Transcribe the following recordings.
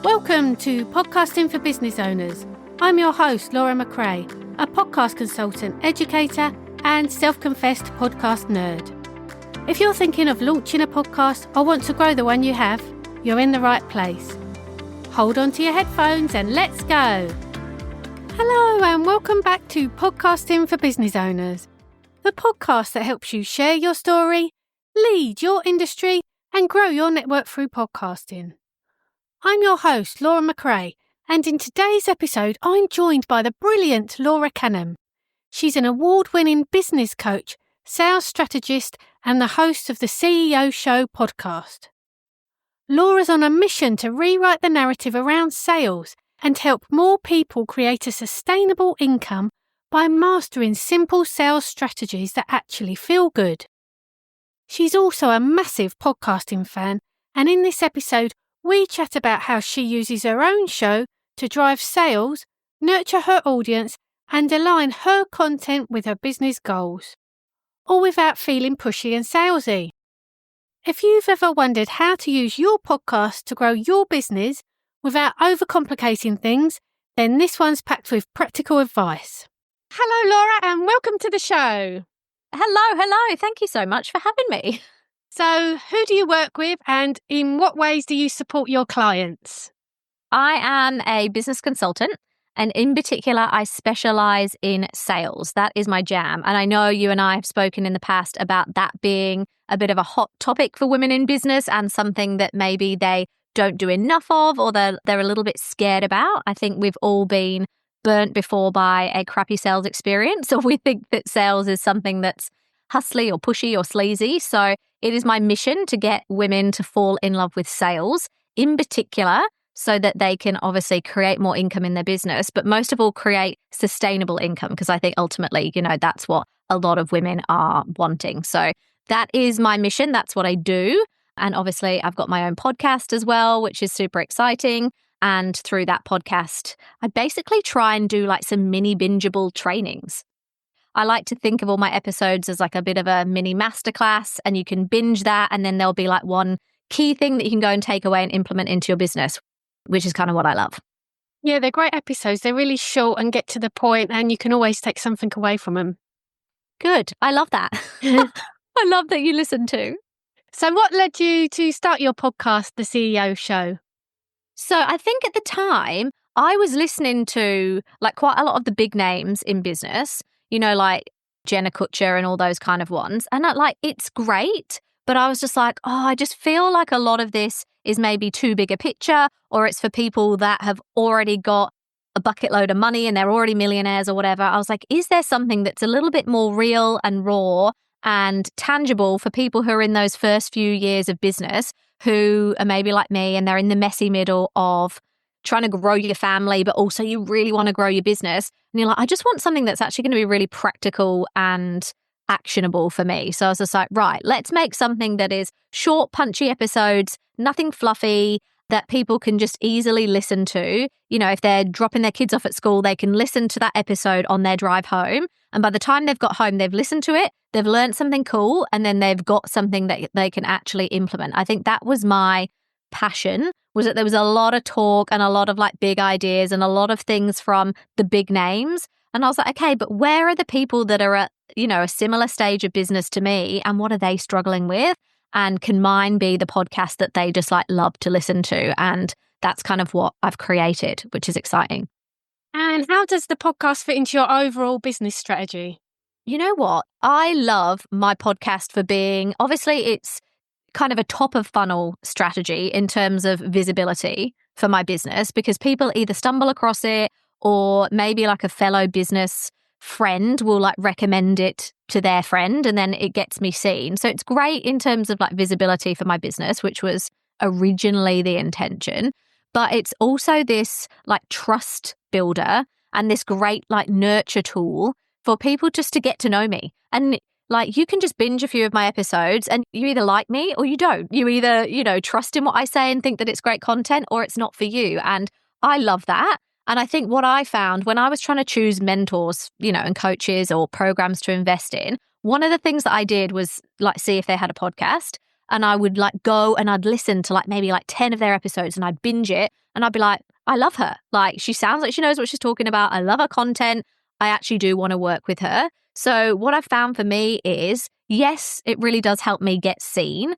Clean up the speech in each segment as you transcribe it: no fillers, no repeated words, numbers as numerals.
Welcome to Podcasting for Business Owners. I'm your host, Laura McRae, a podcast consultant, educator, and self-confessed podcast nerd. If you're thinking of launching a podcast or want to grow the one you have, you're in the right place. Hold on to your headphones and let's go. Hello and welcome back to Podcasting for Business Owners, the podcast that helps you share your story, lead your industry, and grow your network through podcasting. I'm your host, Laura McRae, and in today's episode, I'm joined by the brilliant Laura Canham. She's an award-winning business coach, sales strategist, and the host of the CEO Show podcast. Laura's on a mission to rewrite the narrative around sales and help more people create a sustainable income by mastering simple sales strategies that actually feel good. She's also a massive podcasting fan, and in this episode, we chat about how she uses her own show to drive sales, nurture her audience, and align her content with her business goals, all without feeling pushy and salesy. If you've ever wondered how to use your podcast to grow your business without overcomplicating things, then this one's packed with practical advice. Hello, Laura, and welcome to the show. Hello. Thank you so much for having me. So, who do you work with and in what ways do you support your clients? I am a business consultant, and in particular, I specialize in sales. That is my jam. And I know you and I have spoken in the past about that being a bit of a hot topic for women in business and something that maybe they don't do enough of or they're a little bit scared about. I think we've all been burnt before by a crappy sales experience, or we think that sales is something that's hustly or pushy or sleazy. So it is my mission to get women to fall in love with sales in particular so that they can obviously create more income in their business, but most of all create sustainable income, because I think ultimately, that's what a lot of women are wanting. So that is my mission. That's what I do. And obviously I've got my own podcast as well, which is super exciting. And through that podcast, I basically try and do like some mini bingeable trainings. I like to think of all my episodes as like a bit of a mini masterclass, and you can binge that. And then there'll be like one key thing that you can go and take away and implement into your business, which is kind of what I love. Yeah, they're great episodes. They're really short and get to the point, and you can always take something away from them. Good. I love that. I love that you listen to. So what led you to start your podcast, The CEO Show? So I think at the time I was listening to like quite a lot of the big names in business, like Jenna Kutcher and all those kind of ones. And it's great, but I was just like, I just feel like a lot of this is maybe too big a picture, or it's for people that have already got a bucket load of money and they're already millionaires or whatever. I was like, is there something that's a little bit more real and raw and tangible for people who are in those first few years of business, who are maybe like me and they're in the messy middle of trying to grow your family, but also you really want to grow your business. And you're like, I just want something that's actually going to be really practical and actionable for me. So I was just like, right, let's make something that is short, punchy episodes, nothing fluffy, that people can just easily listen to. If they're dropping their kids off at school, they can listen to that episode on their drive home. And by the time they've got home, they've listened to it, they've learned something cool, and then they've got something that they can actually implement. I think that was my passion, was that there was a lot of talk and a lot of like big ideas and a lot of things from the big names. And I was like, okay, but where are the people that are at, a similar stage of business to me, and what are they struggling with? And can mine be the podcast that they just like love to listen to? And that's kind of what I've created, which is exciting. And how does the podcast fit into your overall business strategy? You know what? I love my podcast for being, obviously it's kind of a top of funnel strategy in terms of visibility for my business, because people either stumble across it or maybe like a fellow business friend will like recommend it to their friend, and then it gets me seen. So it's great in terms of like visibility for my business, which was originally the intention. But it's also this like trust builder and this great like nurture tool for people just to get to know me. And like you can just binge a few of my episodes and you either like me or you don't. You either, trust in what I say and think that it's great content, or it's not for you. And I love that. And I think what I found when I was trying to choose mentors, and coaches or programs to invest in, one of the things that I did was like see if they had a podcast. and I would like go and I'd listen to like maybe like 10 of their episodes and I'd binge it and I'd be like, I love her. Like she sounds like she knows what she's talking about. I love her content. I actually do want to work with her. So what I've found for me is, yes, it really does help me get seen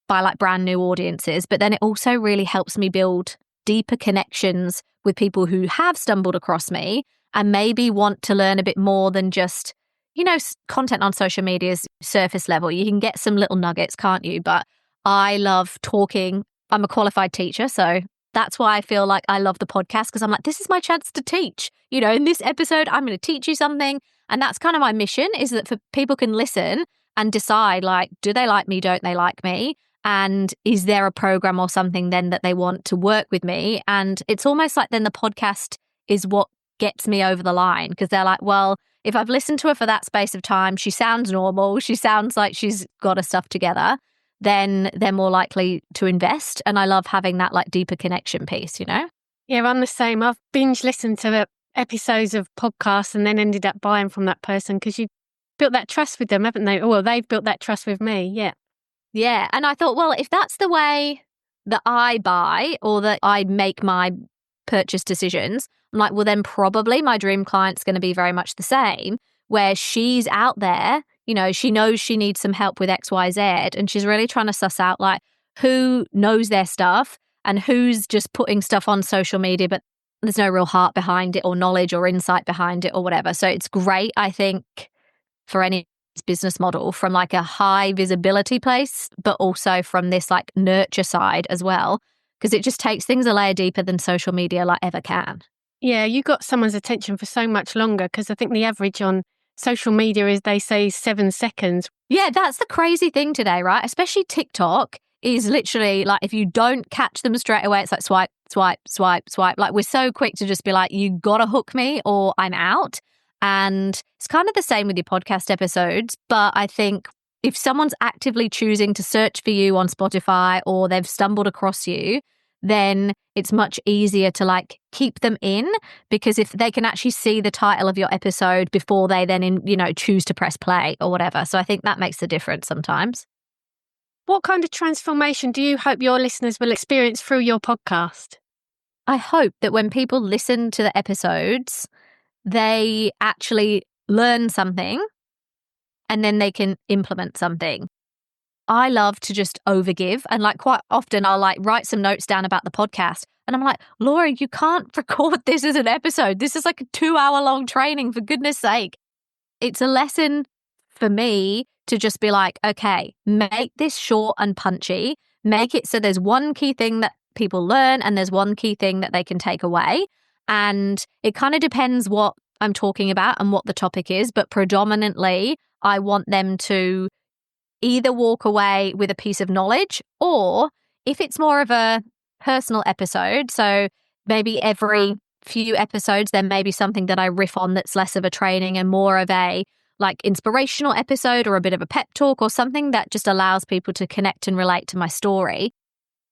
by like brand new audiences, but then it also really helps me build deeper connections with people who have stumbled across me and maybe want to learn a bit more than just, content on social media is surface level. You can get some little nuggets, can't you? But I love talking. I'm a qualified teacher, so that's why I feel like I love the podcast, because I'm like, this is my chance to teach. In this episode, I'm going to teach you something. And that's kind of my mission, is that for people can listen and decide, like, do they like me? Don't they like me? And is there a program or something then that they want to work with me? And it's almost like then the podcast is what gets me over the line, because they're like, well, if I've listened to her for that space of time, she sounds normal, she sounds like she's got her stuff together, then they're more likely to invest. And I love having that like deeper connection piece, Yeah, I'm the same. I've binge listened to episodes of podcasts and then ended up buying from that person because you built that trust with them, haven't they? Well, they've built that trust with me. Yeah. Yeah. And I thought, well, if that's the way that I buy or that I make my purchase decisions, I'm like, well, then probably my dream client's going to be very much the same, where she's out there, she knows she needs some help with X, Y, Z, and she's really trying to suss out like who knows their stuff and who's just putting stuff on social media, but there's no real heart behind it or knowledge or insight behind it or whatever. So it's great, I think, for any business model from like a high visibility place, but also from this like nurture side as well, because it just takes things a layer deeper than social media like ever can. Yeah, you got someone's attention for so much longer, because I think the average on social media is, they say, 7 seconds. Yeah, that's the crazy thing today, right? Especially TikTok is literally like, if you don't catch them straight away, it's like swipe, swipe, swipe, swipe. Like we're so quick to just be like, you gotta hook me or I'm out. And it's kind of the same with your podcast episodes. But I think if someone's actively choosing to search for you on Spotify or they've stumbled across you, then it's much easier to like keep them in, because if they can actually see the title of your episode before they then, choose to press play or whatever. So I think that makes the difference sometimes. What kind of transformation do you hope your listeners will experience through your podcast? I hope that when people listen to the episodes, they actually learn something and then they can implement something. I love to just overgive, and like quite often I'll like write some notes down about the podcast and I'm like, Laura, you can't record this as an episode. This is like a 2-hour long training, for goodness sake. It's a lesson for me to just be like, okay, make this short and punchy, make it so there's one key thing that people learn and there's one key thing that they can take away. And it kind of depends what I'm talking about and what the topic is, but predominantly I want them to either walk away with a piece of knowledge, or if it's more of a personal episode, so maybe every few episodes there may be something that I riff on that's less of a training and more of a like inspirational episode or a bit of a pep talk or something that just allows people to connect and relate to my story.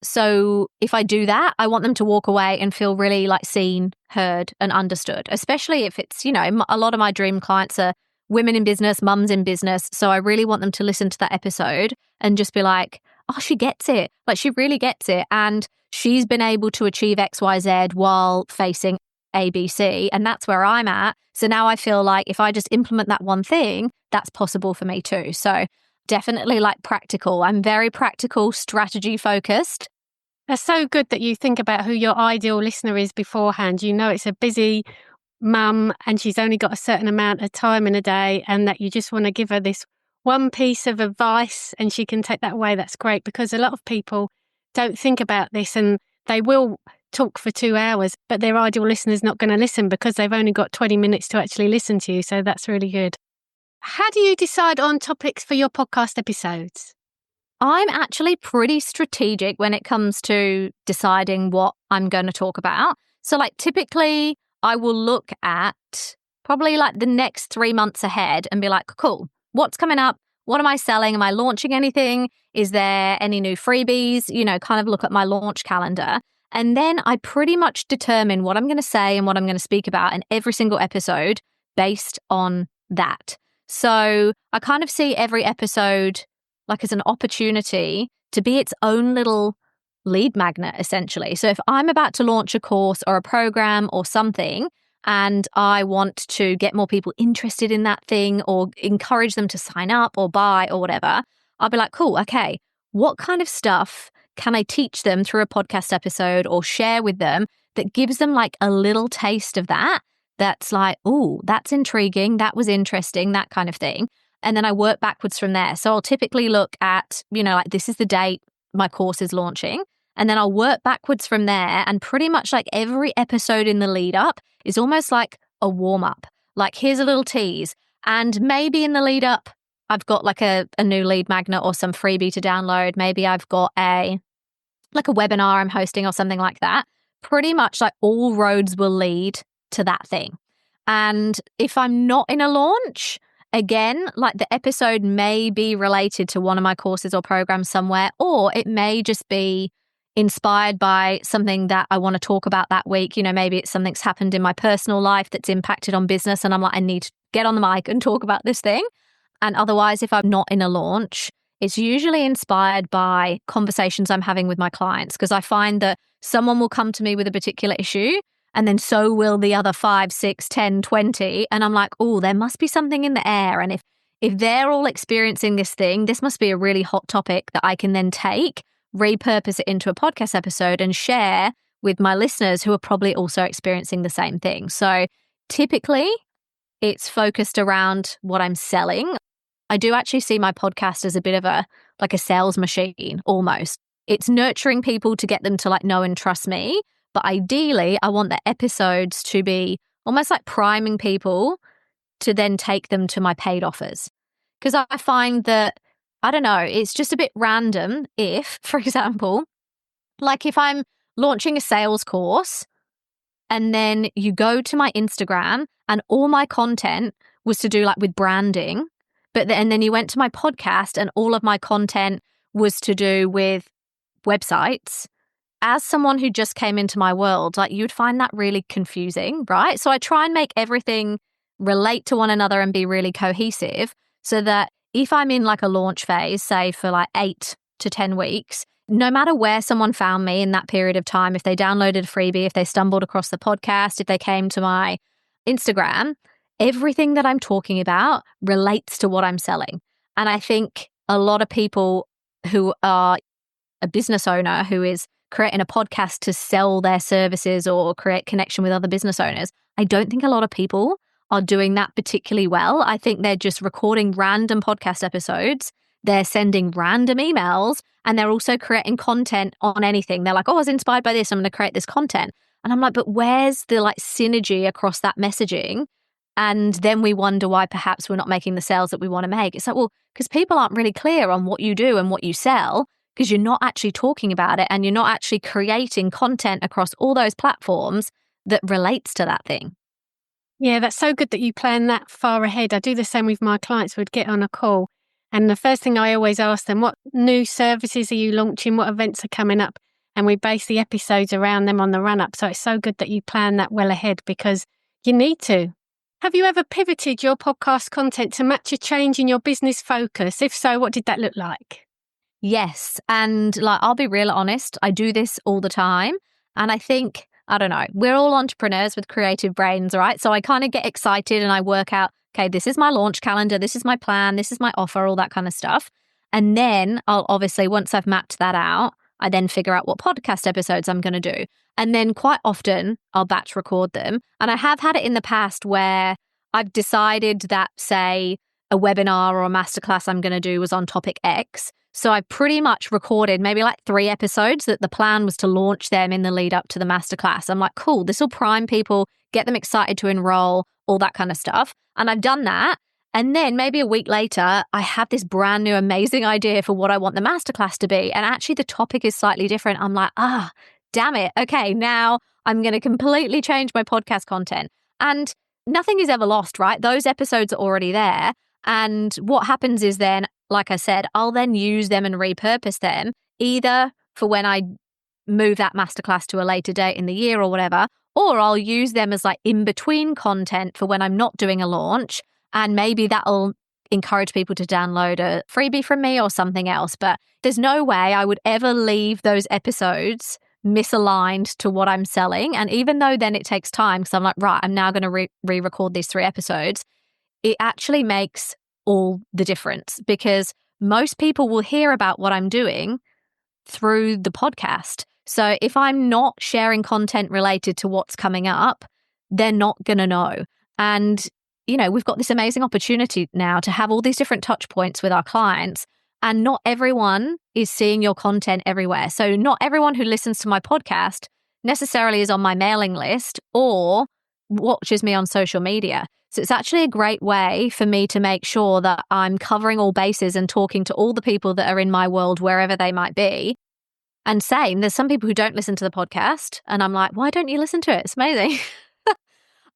So if I do that, I want them to walk away and feel really like seen, heard and understood, especially if it's, a lot of my dream clients are women in business, mums in business. So I really want them to listen to that episode and just be like, oh, she gets it. Like she really gets it. And she's been able to achieve X, Y, Z while facing A, B, C. And that's where I'm at. So now I feel like if I just implement that one thing, that's possible for me too. So definitely like practical. I'm very practical, strategy focused. That's so good that you think about who your ideal listener is beforehand. It's a busy mum and she's only got a certain amount of time in a day, and that you just want to give her this one piece of advice and she can take that away. That's great, because a lot of people don't think about this and they will talk for 2 hours, but their ideal listener's not going to listen because they've only got 20 minutes to actually listen to you. So that's really good. How do you decide on topics for your podcast episodes? I'm actually pretty strategic when it comes to deciding what I'm going to talk about. So like typically I will look at probably like the next 3 months ahead and be like, cool, what's coming up? What am I selling? Am I launching anything? Is there any new freebies? Kind of look at my launch calendar. And then I pretty much determine what I'm going to say and what I'm going to speak about in every single episode based on that. So I kind of see every episode like as an opportunity to be its own little lead magnet, essentially. So if I'm about to launch a course or a program or something, and I want to get more people interested in that thing or encourage them to sign up or buy or whatever, I'll be like, cool, okay, what kind of stuff can I teach them through a podcast episode or share with them that gives them like a little taste of that? That's like, oh, that's intriguing. That was interesting, that kind of thing. And then I work backwards from there. So I'll typically look at, like this is the date my course is launching. And then I'll work backwards from there. And pretty much like every episode in the lead up is almost like a warm up. Like, here's a little tease. And maybe in the lead up, I've got like a new lead magnet or some freebie to download. Maybe I've got a webinar I'm hosting or something like that. Pretty much like all roads will lead to that thing. And if I'm not in a launch, again, like the episode may be related to one of my courses or programs somewhere, or it may just be inspired by something that I want to talk about that week. Maybe it's something's happened in my personal life that's impacted on business, and I'm like, I need to get on the mic and talk about this thing. And otherwise, if I'm not in a launch, it's usually inspired by conversations I'm having with my clients, because I find that someone will come to me with a particular issue, and then so will the other 5, 6, 10, 20. And I'm like, oh, there must be something in the air. And if they're all experiencing this thing, this must be a really hot topic that I can then take, repurpose it into a podcast episode and share with my listeners who are probably also experiencing the same thing. So typically, it's focused around what I'm selling. I do actually see my podcast as a bit of a sales machine almost. It's nurturing people to get them to like know and trust me. But ideally, I want the episodes to be almost like priming people to then take them to my paid offers. Because I find that, I don't know, it's just a bit random if, for example, like if I'm launching a sales course and then you go to my Instagram and all my content was to do like with branding, and then you went to my podcast and all of my content was to do with websites. As someone who just came into my world, like you'd find that really confusing, right? So I try and make everything relate to one another and be really cohesive so that if I'm in like a launch phase, say for like 8 to 10 weeks, no matter where someone found me in that period of time, if they downloaded a freebie, if they stumbled across the podcast, if they came to my Instagram, everything that I'm talking about relates to what I'm selling. And I think a lot of people who are a business owner who is creating a podcast to sell their services or create connection with other business owners, I don't think a lot of people are doing that particularly well. I think they're just recording random podcast episodes. They're sending random emails, and they're also creating content on anything. They're like, oh, I was inspired by this, I'm going to create this content. And I'm like, but where's the like synergy across that messaging? And then we wonder why perhaps we're not making the sales that we want to make. It's like, well, because people aren't really clear on what you do and what you sell, because you're not actually talking about it and you're not actually creating content across all those platforms that relates to that thing. Yeah, that's so good that you plan that far ahead. I do the same with my clients. We'd get on a call, and the first thing I always ask them, what new services are you launching? What events are coming up? And we base the episodes around them on the run-up. So it's so good that you plan that well ahead, because you need to. Have you ever pivoted your podcast content to match a change in your business focus? If so, what did that look like? Yes. And like, I'll be real honest, I do this all the time. And I think, I don't know, we're all entrepreneurs with creative brains, right? So I kind of get excited and I work out, okay, this is my launch calendar, this is my plan, this is my offer, all that kind of stuff. And then I'll obviously, once I've mapped that out, I then figure out what podcast episodes I'm going to do. And then quite often I'll batch record them. And I have had it in the past where I've decided that, say, a webinar or a masterclass I'm going to do was on topic X. So I pretty much recorded maybe like 3 episodes that the plan was to launch them in the lead up to the masterclass. I'm like, cool, this will prime people, get them excited to enroll, all that kind of stuff. And I've done that. And then maybe a week later, I have this brand new amazing idea for what I want the masterclass to be. And actually the topic is slightly different. I'm like, damn it. Okay, now I'm going to completely change my podcast content. And nothing is ever lost, right? Those episodes are already there. And what happens is then, like I said, I'll then use them and repurpose them either for when I move that masterclass to a later date in the year or whatever, or I'll use them as like in between content for when I'm not doing a launch. And maybe that'll encourage people to download a freebie from me or something else. But there's no way I would ever leave those episodes misaligned to what I'm selling. And even though then it takes time, because I'm like, right, I'm now going to re-record these 3 episodes, it actually makes all the difference, because most people will hear about what I'm doing through the podcast. So if I'm not sharing content related to what's coming up, they're not going to know. And, we've got this amazing opportunity now to have all these different touch points with our clients, and not everyone is seeing your content everywhere. So not everyone who listens to my podcast necessarily is on my mailing list or watches me on social media. So it's actually a great way for me to make sure that I'm covering all bases and talking to all the people that are in my world, wherever they might be. And same, there's some people who don't listen to the podcast, and I'm like, why don't you listen to it? It's amazing.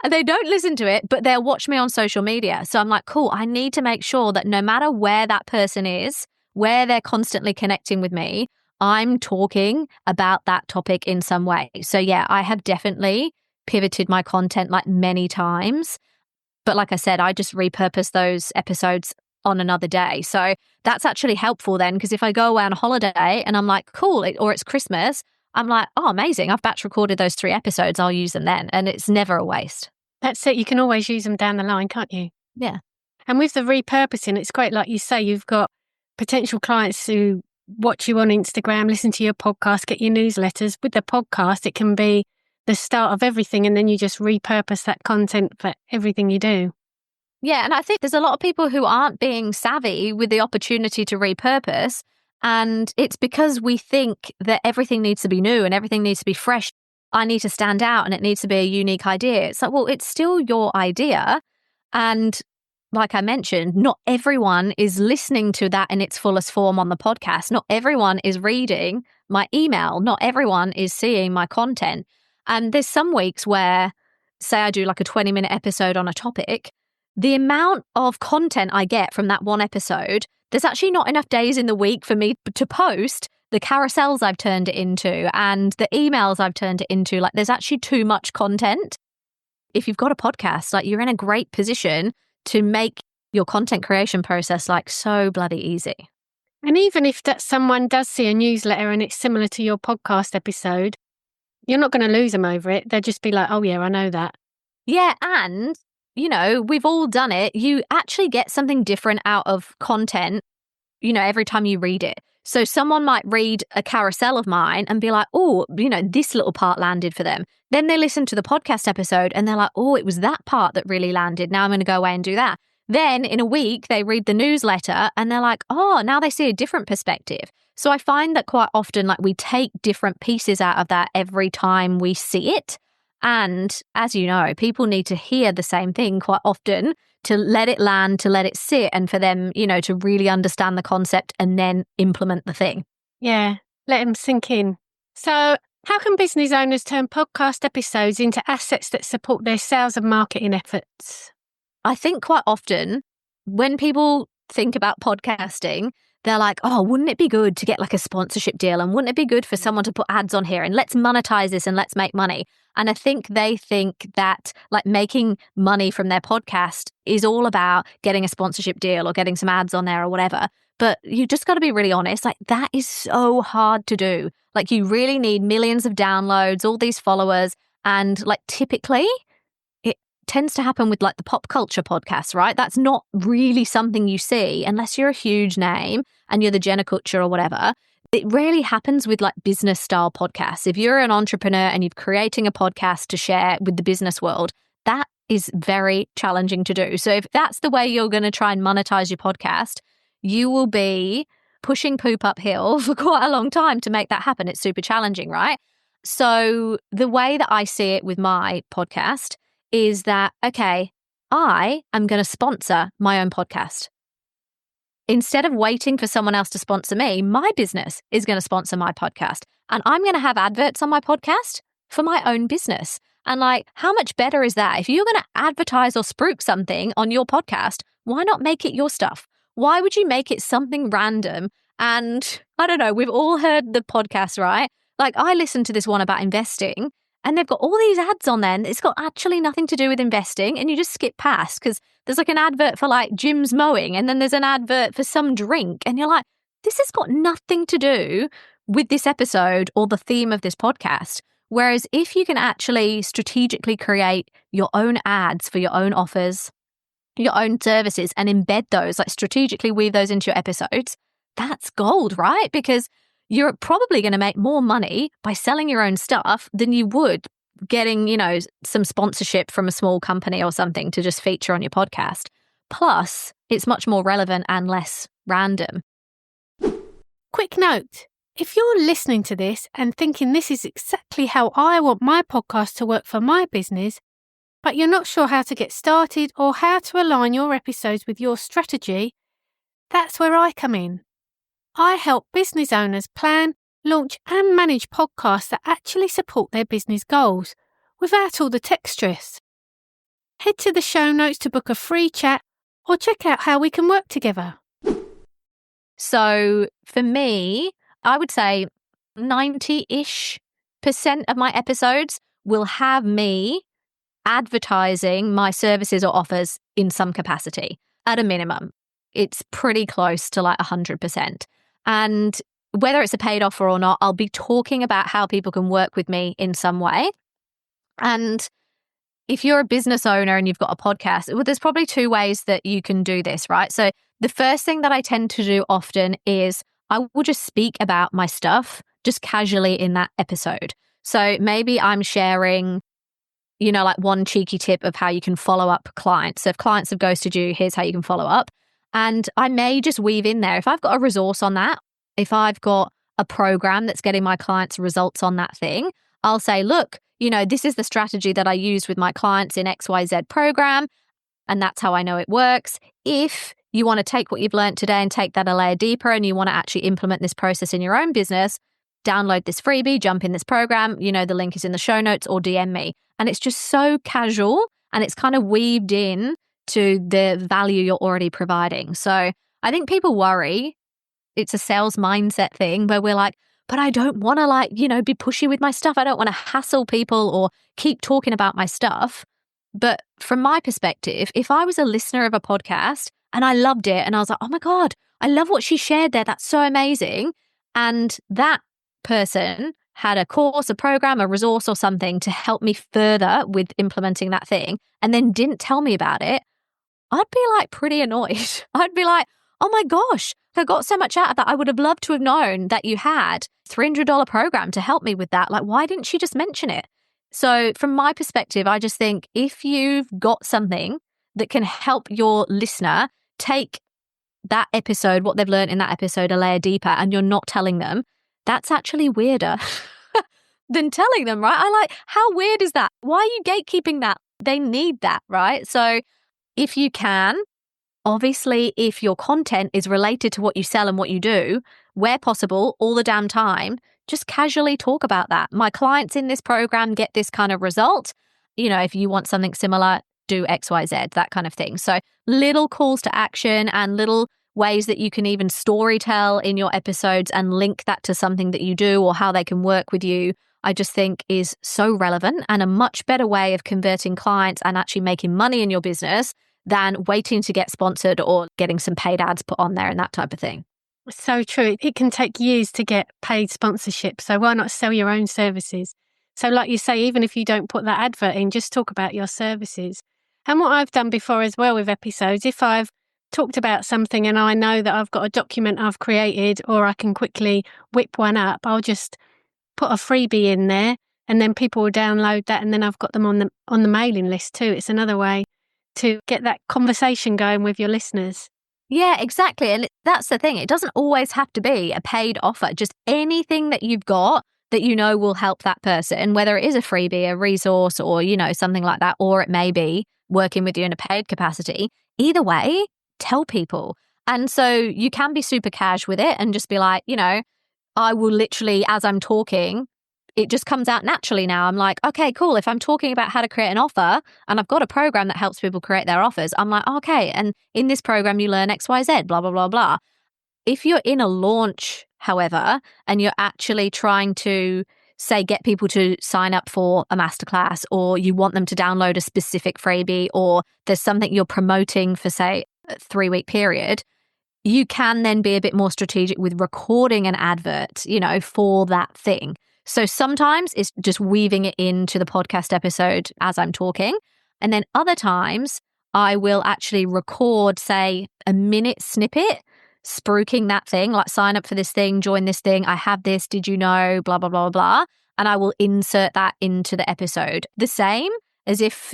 And they don't listen to it, but they'll watch me on social media. So I'm like, cool, I need to make sure that no matter where that person is, where they're constantly connecting with me, I'm talking about that topic in some way. So yeah, I have definitely pivoted my content like many times. But like I said, I just repurpose those episodes on another day. So that's actually helpful then, because if I go away on a holiday and I'm like, cool, or it's Christmas, I'm like, oh, amazing, I've batch recorded those 3 episodes, I'll use them then. And it's never a waste. That's it. You can always use them down the line, can't you? Yeah. And with the repurposing, it's great. Like you say, you've got potential clients who watch you on Instagram, listen to your podcast, get your newsletters. With the podcast, it can be the start of everything, and then you just repurpose that content for everything you do. Yeah, and I think there's a lot of people who aren't being savvy with the opportunity to repurpose, and it's because we think that everything needs to be new and everything needs to be fresh. I need to stand out and it needs to be a unique idea. It's like, well, it's still your idea. And like I mentioned, not everyone is listening to that in its fullest form on the podcast. Not everyone is reading my email. Not everyone is seeing my content. And there's some weeks where, say I do like a 20-minute episode on a topic, the amount of content I get from that one episode, there's actually not enough days in the week for me to post the carousels I've turned it into and the emails I've turned it into. Like, there's actually too much content. If you've got a podcast, like, you're in a great position to make your content creation process like so bloody easy. And even if that someone does see a newsletter and it's similar to your podcast episode, you're not going to lose them over it. They'll just be like, oh yeah, I know that. Yeah, and we've all done it. You actually get something different out of content, every time you read it. So someone might read a carousel of mine and be like, oh, this little part landed for them. Then they listen to the podcast episode and they're like, oh, it was that part that really landed. Now I'm going to go away and do that. Then in a week, they read the newsletter and they're like, oh, now they see a different perspective. So I find that quite often, like, we take different pieces out of that every time we see it. And as you know, people need to hear the same thing quite often to let it land, to let it sit, and for them, to really understand the concept and then implement the thing. Yeah, let them sink in. So how can business owners turn podcast episodes into assets that support their sales and marketing efforts? I think quite often when people think about podcasting, they're like, oh, wouldn't it be good to get like a sponsorship deal? And wouldn't it be good for someone to put ads on here? And let's monetize this and let's make money. And I think they think that like making money from their podcast is all about getting a sponsorship deal or getting some ads on there or whatever. But you just got to be really honest. Like, that is so hard to do. Like, you really need millions of downloads, all these followers. And like, typically it tends to happen with like the pop culture podcasts, right? That's not really something you see unless you're a huge name and you're the Jenna Kutcher or whatever. It rarely happens with like business style podcasts. If you're an entrepreneur and you're creating a podcast to share with the business world, that is very challenging to do. So if that's the way you're going to try and monetize your podcast, you will be pushing poop uphill for quite a long time to make that happen. It's super challenging, right? So the way that I see it with my podcast is that, okay, I am going to sponsor my own podcast. Instead of waiting for someone else to sponsor me, my business is going to sponsor my podcast. And I'm going to have adverts on my podcast for my own business. And like, how much better is that? If you're going to advertise or spruik something on your podcast, why not make it your stuff? Why would you make it something random? And I don't know, we've all heard the podcast, right? Like, I listened to this one about investing and they've got all these ads on there and it's got actually nothing to do with investing, and you just skip past because there's like an advert for like Jim's mowing and then there's an advert for some drink, and you're like, this has got nothing to do with this episode or the theme of this podcast. Whereas if you can actually strategically create your own ads for your own offers, your own services, and embed those, like strategically weave those into your episodes, that's gold, right? Because you're probably going to make more money by selling your own stuff than you would getting, some sponsorship from a small company or something to just feature on your podcast. Plus, it's much more relevant and less random. Quick note. If you're listening to this and thinking this is exactly how I want my podcast to work for my business, but you're not sure how to get started or how to align your episodes with your strategy, that's where I come in. I help business owners plan, launch and manage podcasts that actually support their business goals without all the tech stress. Head to the show notes to book a free chat or check out how we can work together. So for me, I would say 90-ish% of my episodes will have me advertising my services or offers in some capacity at a minimum. It's pretty close to like 100%. And whether it's a paid offer or not, I'll be talking about how people can work with me in some way. And if you're a business owner and you've got a podcast, well, there's probably two ways that you can do this, right? So the first thing that I tend to do often is I will just speak about my stuff just casually in that episode. So maybe I'm sharing, like one cheeky tip of how you can follow up clients. So if clients have ghosted you, here's how you can follow up. And I may just weave in there, if I've got a resource on that, if I've got a program that's getting my clients results on that thing, I'll say, look, this is the strategy that I use with my clients in XYZ program, and that's how I know it works. If you want to take what you've learned today and take that a layer deeper and you want to actually implement this process in your own business, download this freebie, jump in this program, the link is in the show notes, or DM me. And it's just so casual and it's kind of weaved in to the value you're already providing. So I think people worry it's a sales mindset thing where we're like, but I don't want to be pushy with my stuff. I don't want to hassle people or keep talking about my stuff. But from my perspective, if I was a listener of a podcast and I loved it and I was like, oh my God, I love what she shared there. That's so amazing. And that person had a course, a program, a resource or something to help me further with implementing that thing and then didn't tell me about it, I'd be like pretty annoyed. I'd be like, oh my gosh, I got so much out of that. I would have loved to have known that you had a $300 program to help me with that. Like, why didn't she just mention it? So from my perspective, I just think if you've got something that can help your listener take that episode, what they've learned in that episode, a layer deeper, and you're not telling them, that's actually weirder than telling them, right? How weird is that? Why are you gatekeeping that? They need that, right? So if you can, obviously, if your content is related to what you sell and what you do, where possible, all the damn time, just casually talk about that. My clients in this program get this kind of result. If you want something similar, do XYZ, that kind of thing. So little calls to action and little ways that you can even storytell in your episodes and link that to something that you do or how they can work with you, I just think is so relevant and a much better way of converting clients and actually making money in your business than waiting to get sponsored or getting some paid ads put on there and that type of thing. So true. It can take years to get paid sponsorship. So why not sell your own services? So like you say, even if you don't put that advert in, just talk about your services. And what I've done before as well with episodes, if I've talked about something and I know that I've got a document I've created or I can quickly whip one up, I'll just put a freebie in there and then people will download that and then I've got them on the mailing list too. It's another way to get that conversation going with your listeners. Yeah, exactly. And that's the thing. It doesn't always have to be a paid offer. Just anything that you've got that will help that person, whether it is a freebie, a resource, or, something like that, or it may be working with you in a paid capacity. Either way, tell people. And so you can be super cash with it and just be like, I will literally, as I'm talking, it just comes out naturally now. I'm like, okay, cool. If I'm talking about how to create an offer and I've got a program that helps people create their offers, I'm like, okay. And in this program, you learn XYZ, blah, blah, blah, blah. If you're in a launch, however, and you're actually trying to say, get people to sign up for a masterclass, or you want them to download a specific freebie, or there's something you're promoting for, say, a 3-week period, you can then be a bit more strategic with recording an advert, for that thing. So sometimes it's just weaving it into the podcast episode as I'm talking. And then other times I will actually record, say, a minute snippet, spruiking that thing, like sign up for this thing, join this thing, I have this, did you know, blah, blah, blah, blah. And I will insert that into the episode. The same as if,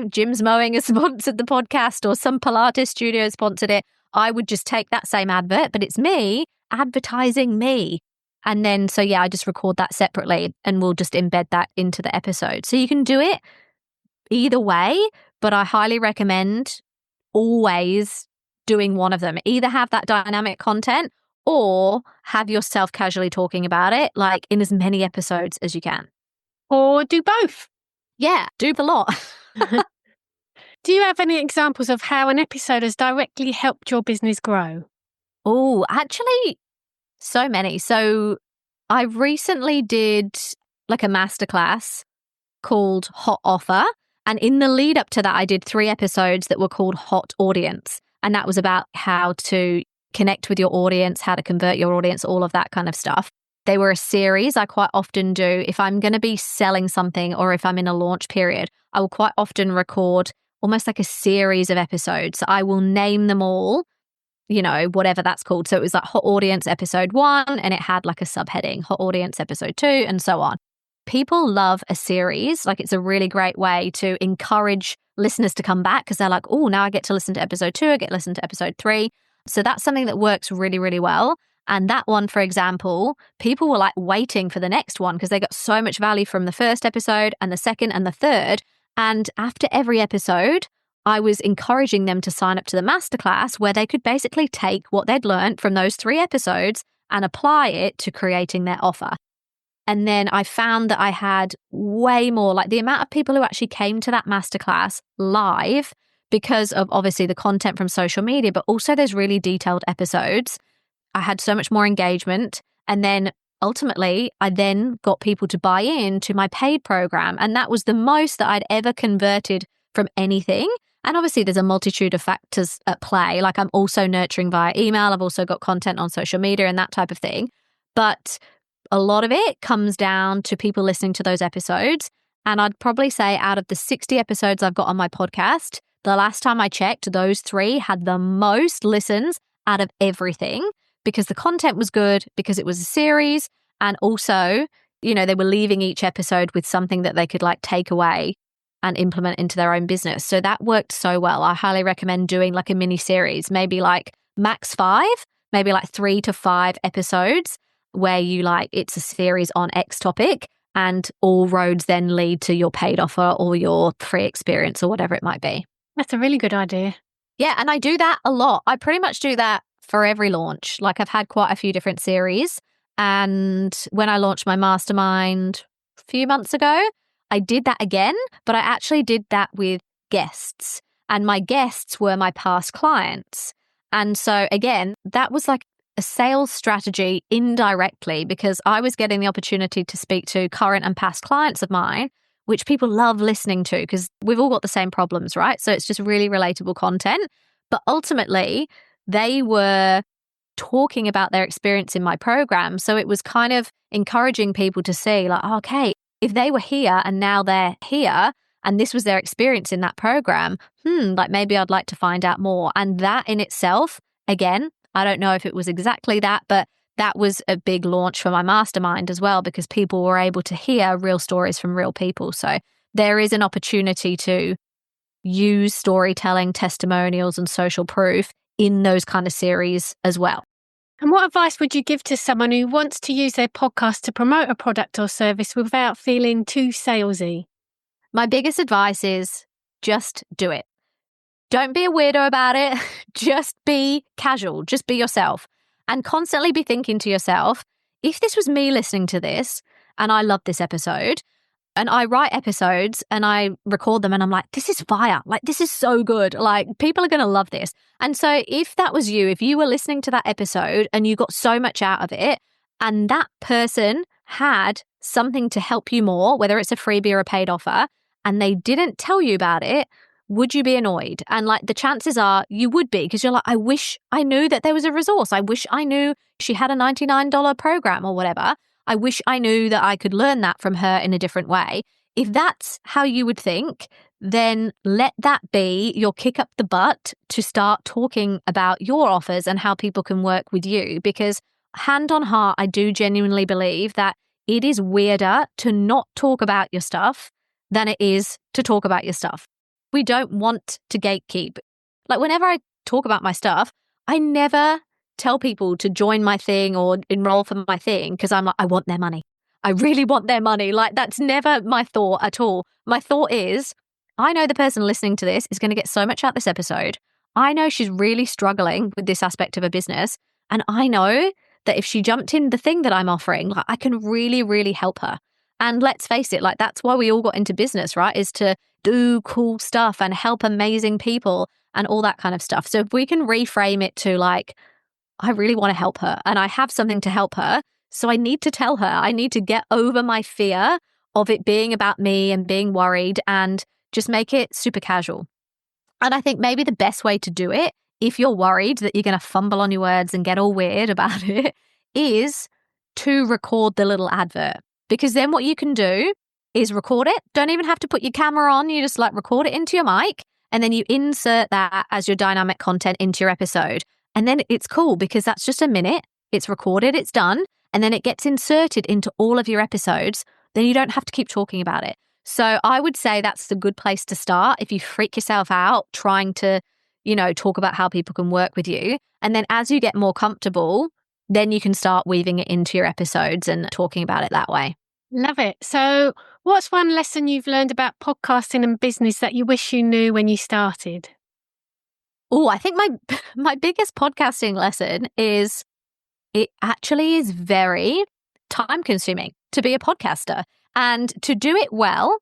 Jim's Mowing has sponsored the podcast or some Pilates studio sponsored it. I would just take that same advert, but it's me advertising me. And then, I just record that separately and we'll just embed that into the episode. So you can do it either way, but I highly recommend always doing one of them. Either have that dynamic content or have yourself casually talking about it, like in as many episodes as you can. Or do both. Yeah, do the lot. Do you have any examples of how an episode has directly helped your business grow? Oh, actually, so many. So I recently did like a masterclass called Hot Offer. And in the lead up to that, I did 3 episodes that were called Hot Audience. And that was about how to connect with your audience, how to convert your audience, all of that kind of stuff. They were a series. I quite often do, if I'm going to be selling something or if I'm in a launch period, I will quite often record almost like a series of episodes. So I will name them all, whatever that's called. So it was like Hot Audience episode 1 and it had like a subheading, Hot Audience episode 2 and so on. People love a series. Like it's a really great way to encourage listeners to come back because they're like, oh, now I get to listen to episode 2, I get to listen to episode 3. So that's something that works really, really well. And that one, for example, people were like waiting for the next one because they got so much value from the first episode and the second and the third. And after every episode, I was encouraging them to sign up to the masterclass where they could basically take what they'd learned from those 3 episodes and apply it to creating their offer. And then I found that I had way more, like the amount of people who actually came to that masterclass live because of obviously the content from social media, but also there's really detailed episodes. I had so much more engagement. And then ultimately, I then got people to buy in to my paid program. And that was the most that I'd ever converted from anything. And obviously, there's a multitude of factors at play. Like I'm also nurturing via email. I've also got content on social media and that type of thing. But a lot of it comes down to people listening to those episodes. And I'd probably say out of the 60 episodes I've got on my podcast, the last time I checked, those 3 had the most listens out of everything because the content was good, because it was a series. And also, they were leaving each episode with something that they could like take away and implement into their own business. So that worked so well. I highly recommend doing like a mini series, maybe like max 5, maybe like 3 to 5 episodes where it's a series on X topic and all roads then lead to your paid offer or your free experience or whatever it might be. That's a really good idea. Yeah, and I do that a lot. I pretty much do that for every launch. Like I've had quite a few different series. And when I launched my mastermind a few months ago, I did that again, but I actually did that with guests. And my guests were my past clients. And so again, that was like a sales strategy indirectly because I was getting the opportunity to speak to current and past clients of mine, which people love listening to because we've all got the same problems, right? So it's just really relatable content. But ultimately, they were talking about their experience in my program. So it was kind of encouraging people to see like, okay, if they were here and now they're here and this was their experience in that program, like maybe I'd like to find out more. And that in itself, again, I don't know if it was exactly that, but that was a big launch for my mastermind as well because people were able to hear real stories from real people. So there is an opportunity to use storytelling, testimonials, and social proof in those kind of series as well. And what advice would you give to someone who wants to use their podcast to promote a product or service without feeling too salesy? My biggest advice is just do it. Don't be a weirdo about it. Just be casual. Just be yourself. And constantly be thinking to yourself, if this was me listening to this and I love this episode and I write episodes and I record them and I'm like, this is fire. Like, this is so good. Like, people are going to love this. And so if that was you, if you were listening to that episode and you got so much out of it and that person had something to help you more, whether it's a freebie or a paid offer, and they didn't tell you about it, would you be annoyed? And like the chances are you would be, because you're like, I wish I knew that there was a resource. I wish I knew she had a $99 program or whatever. I wish I knew that I could learn that from her in a different way. If that's how you would think, then let that be your kick up the butt to start talking about your offers and how people can work with you. Because hand on heart, I do genuinely believe that it is weirder to not talk about your stuff than it is to talk about your stuff. We don't want to gatekeep. Like whenever I talk about my stuff, I never tell people to join my thing or enroll for my thing because I'm like, I want their money. I really want their money. Like that's never my thought at all. My thought is, I know the person listening to this is going to get so much out of this episode. I know she's really struggling with this aspect of her business. And I know that if she jumped in the thing that I'm offering, like I can really, really help her. And let's face it, like that's why we all got into business, right? Is to do cool stuff and help amazing people and all that kind of stuff. So if we can reframe it to like, I really want to help her and I have something to help her. So I need to tell her, I need to get over my fear of it being about me and being worried and just make it super casual. And I think maybe the best way to do it, if you're worried that you're going to fumble on your words and get all weird about it, is to record the little advert. Because then what you can do is record it. Don't even have to put your camera on. You just like record it into your mic and then you insert that as your dynamic content into your episode. And then it's cool because that's just a minute. It's recorded, it's done, and then it gets inserted into all of your episodes. Then you don't have to keep talking about it. So I would say that's a good place to start if you freak yourself out trying to, talk about how people can work with you. And then as you get more comfortable, then you can start weaving it into your episodes and talking about it that way. Love it. So what's one lesson you've learned about podcasting and business that you wish you knew when you started? Oh, I think my biggest podcasting lesson is it actually is very time consuming to be a podcaster and to do it well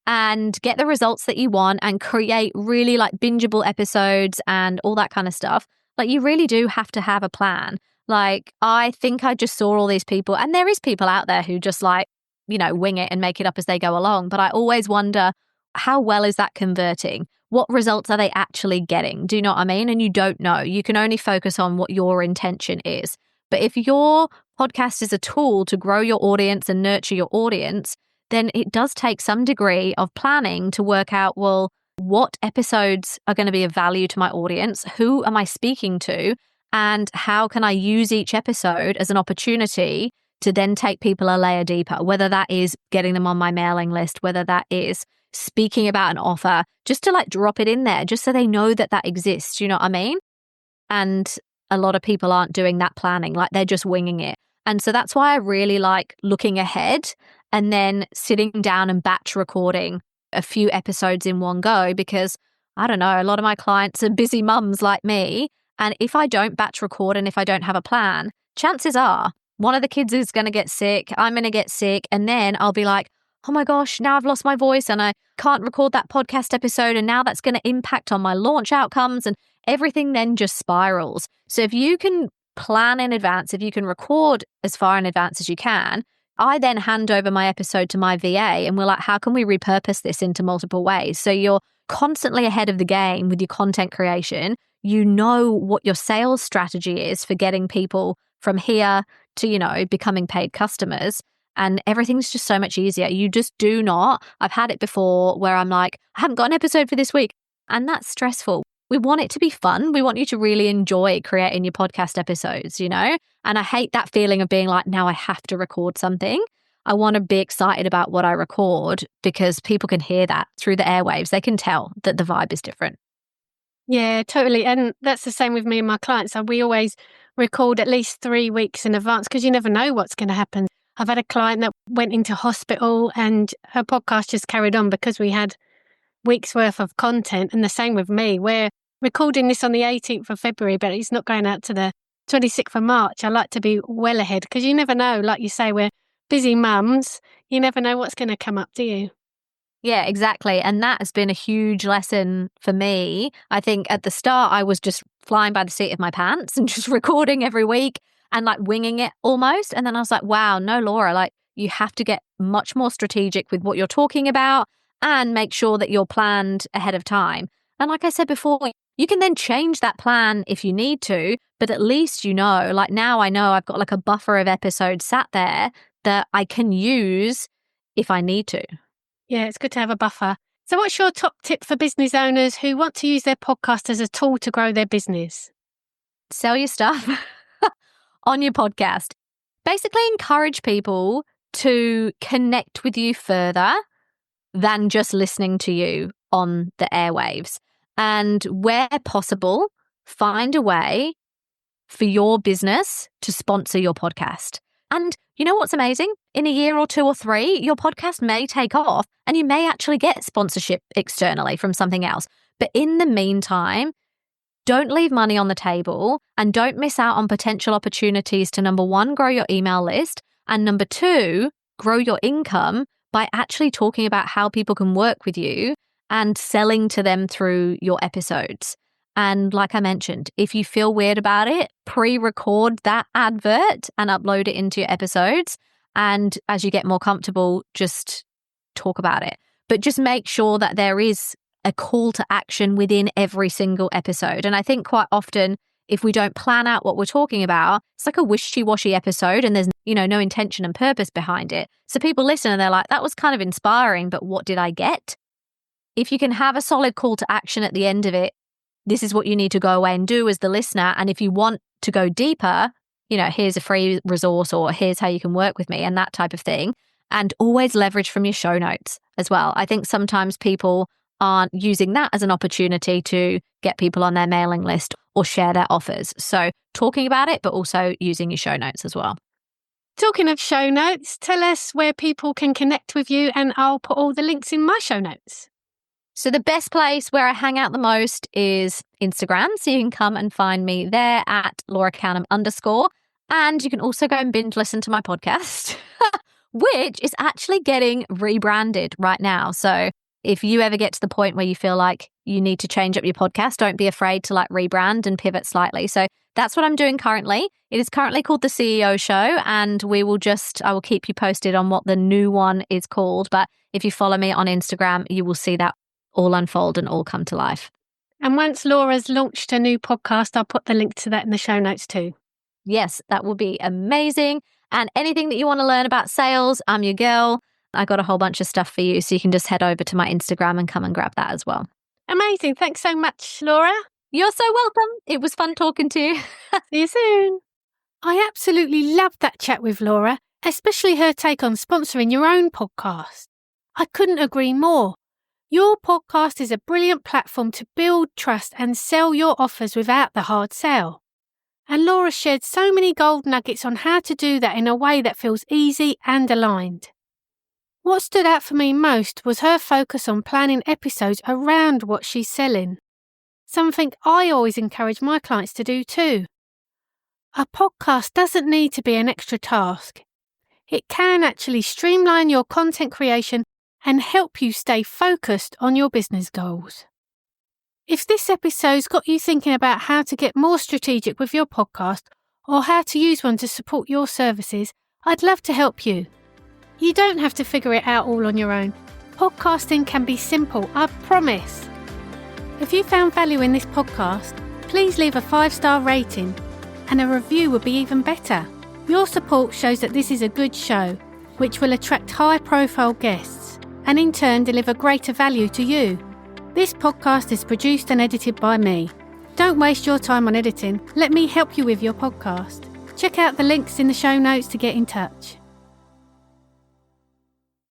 and get the results that you want and create really like bingeable episodes and all that kind of stuff. Like you really do have to have a plan. Like I think I just saw all these people and there is people out there who just like, wing it and make it up as they go along. But I always wonder, how well is that converting? What results are they actually getting? Do you know what I mean? And you don't know. You can only focus on what your intention is. But if your podcast is a tool to grow your audience and nurture your audience, then it does take some degree of planning to work out, well, what episodes are going to be of value to my audience? Who am I speaking to? And how can I use each episode as an opportunity to then take people a layer deeper, whether that is getting them on my mailing list, whether that is speaking about an offer, just to like drop it in there, just so they know that that exists. You know what I mean? And a lot of people aren't doing that planning, like they're just winging it. And so that's why I really like looking ahead and then sitting down and batch recording a few episodes in one go, because I don't know, a lot of my clients are busy mums like me. And if I don't batch record and if I don't have a plan, chances are one of the kids is going to get sick, I'm going to get sick, and then I'll be like, oh my gosh, now I've lost my voice and I can't record that podcast episode, and now that's going to impact on my launch outcomes, and everything then just spirals. So if you can plan in advance, if you can record as far in advance as you can, I then hand over my episode to my VA and we're like, how can we repurpose this into multiple ways? So you're constantly ahead of the game with your content creation. You know what your sales strategy is for getting people from here to, becoming paid customers. And everything's just so much easier. You just do not. I've had it before where I'm like, I haven't got an episode for this week. And that's stressful. We want it to be fun. We want you to really enjoy creating your podcast episodes, And I hate that feeling of being like, now I have to record something. I want to be excited about what I record because people can hear that through the airwaves. They can tell that the vibe is different. Yeah, totally. And that's the same with me and my clients. So we always record at least 3 weeks in advance because you never know what's going to happen. I've had a client that went into hospital and her podcast just carried on because we had weeks worth of content. And the same with me. We're recording this on the 18th of February, but it's not going out to the 26th of March. I like to be well ahead because you never know. Like you say, we're busy mums. You never know what's going to come up, do you? Yeah, exactly. And that has been a huge lesson for me. I think at the start, I was just flying by the seat of my pants and just recording every week. and like winging it almost. And then I was like, wow, no, Laura, like you have to get much more strategic with what you're talking about and make sure that you're planned ahead of time. And like I said before, you can then change that plan if you need to, but at least you know, like now I know I've got like a buffer of episodes sat there that I can use if I need to. Yeah, it's good to have a buffer. So what's your top tip for business owners who want to use their podcast as a tool to grow their business? Sell your stuff on your podcast. Basically encourage people to connect with you further than just listening to you on the airwaves. And where possible, find a way for your business to sponsor your podcast. And you know what's amazing? In a year or 2 or 3, your podcast may take off and you may actually get sponsorship externally from something else. But in the meantime, don't leave money on the table and don't miss out on potential opportunities to, number 1, grow your email list, and number 2, grow your income by actually talking about how people can work with you and selling to them through your episodes. And like I mentioned, if you feel weird about it, pre-record that advert and upload it into your episodes. And as you get more comfortable, just talk about it. But just make sure that there is a call to action within every single episode. And I think quite often, if we don't plan out what we're talking about, it's like a wishy-washy episode and there's, no intention and purpose behind it. So people listen and they're like, that was kind of inspiring, but what did I get? If you can have a solid call to action at the end of it, this is what you need to go away and do as the listener. And if you want to go deeper, here's a free resource or here's how you can work with me and that type of thing. And always leverage from your show notes as well. I think sometimes people aren't using that as an opportunity to get people on their mailing list or share their offers. So talking about it, but also using your show notes as well. Talking of show notes, tell us where people can connect with you and I'll put all the links in my show notes. So the best place where I hang out the most is Instagram. So you can come and find me there at Laura Canham _. And you can also go and binge listen to my podcast, which is actually getting rebranded right now. So if you ever get to the point where you feel like you need to change up your podcast, don't be afraid to rebrand and pivot slightly. So that's what I'm doing currently. It is currently called The CEO Show, and I will keep you posted on what the new one is called. But if you follow me on Instagram, you will see that all unfold and all come to life. And once Laura's launched a new podcast, I'll put the link to that in the show notes too. Yes, that will be amazing. And anything that you want to learn about sales, I'm your girl. I got a whole bunch of stuff for you, so you can just head over to my Instagram and come and grab that as well. Amazing. Thanks so much, Laura. You're so welcome. It was fun talking to you. See you soon. I absolutely loved that chat with Laura, especially her take on sponsoring your own podcast. I couldn't agree more. Your podcast is a brilliant platform to build trust and sell your offers without the hard sell. And Laura shared so many gold nuggets on how to do that in a way that feels easy and aligned. What stood out for me most was her focus on planning episodes around what she's selling. Something I always encourage my clients to do too. A podcast doesn't need to be an extra task. It can actually streamline your content creation and help you stay focused on your business goals. If this episode's got you thinking about how to get more strategic with your podcast or how to use one to support your services, I'd love to help you. You don't have to figure it out all on your own. Podcasting can be simple, I promise. If you found value in this podcast, please leave a 5-star rating, and a review would be even better. Your support shows that this is a good show, which will attract high-profile guests, and in turn deliver greater value to you. This podcast is produced and edited by me. Don't waste your time on editing. Let me help you with your podcast. Check out the links in the show notes to get in touch.